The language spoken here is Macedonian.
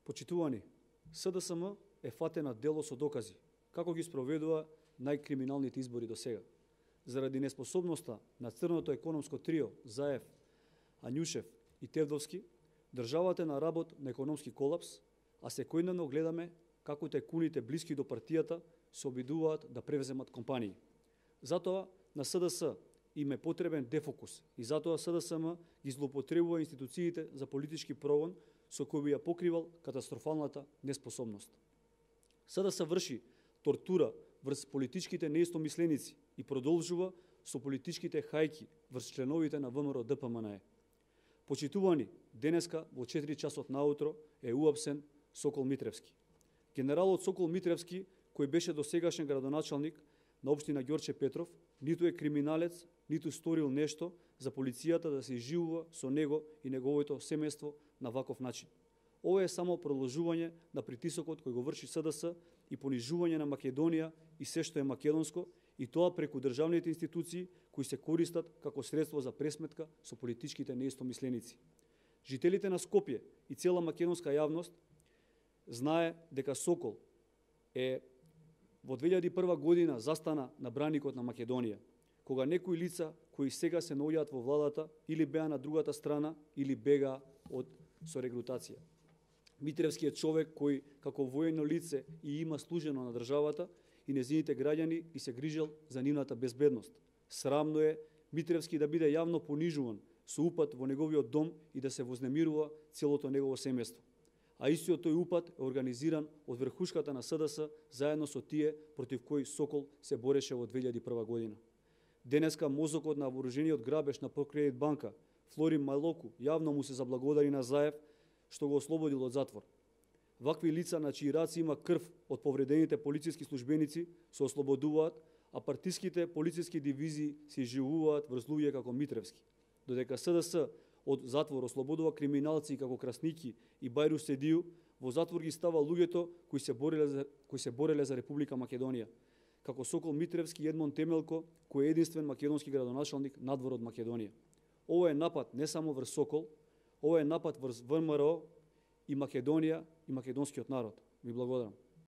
Почитувани, СДСМ е фатена дело со докази, како ги спроведува најкриминалните избори до сега. Заради неспособноста на црното економско трио Заев, Ањушев и Тевдовски, државата е на работ на економски колапс, а секојдневно гледаме како тајкуните блиски до партијата се обидуваат да превземат компании. Затоа на СДС им е потребен дефокус и затоа СДСМ ги злоупотребува институциите за политички прогон со кој би ја покривал катастрофалната неспособност. СДС врши тортура врз политичките неистомисленици и продолжува со политичките хајки врз членовите на ВМРО ДПМНЕ. Почитувани, денеска во 4 часот наутро е уапсен Сокол Митревски. Генералот Сокол Митревски, кој беше досегашен градоначалник на општина Ѓорче Петров, ниту е криминалец, ниту сторил нешто за полицијата да се изживува со него и неговото семејство на ваков начин. Ова е само продолжување на притисокот кој го врши СДС и понижување на Македонија и се што е македонско, и тоа преку државните институции кои се користат како средство за пресметка со политичките неистомисленици. Жителите на Скопје и цела македонска јавност знае дека Сокол е во 2001 година застана на браникот на Македонија, кога некои лица кои сега се наоѓаат во владата или беа на другата страна или бега со регрутација. Митревски е човек кој како воено лице и има служено на државата и незините граѓани и се грижел за нивната безбедност. Срамно е Митревски да биде јавно понижуван со упат во неговиот дом и да се вознемирува целото негово семејство. А истиот тој упат е организиран од верхушката на СДС заедно со тие против кои Сокол се бореше во 2001 година. Денеска мозокот на вооружениот грабеж на Прокредит банка Флорин Малоку јавно му се заблагодари на Заев што го ослободил од затвор. Вакви лица на чии раци има крв од повредените полициски службеници се ослободуваат, а партиските полициски дивизии се изживуваат врз луѓе како Митревски. Додека СДС од затвор ослободува криминалци како Красники и Бајру Седију, во затвор ги става луѓето кои се бореле за Република Македонија, како Сокол Митревски и Едмон Темелко, кој е единствен македонски градоначалник надвор од Македонија. Ова е напад не само врз Сокол, ова е напад врз ВМРО и Македонија и македонскиот народ. Ви благодарам.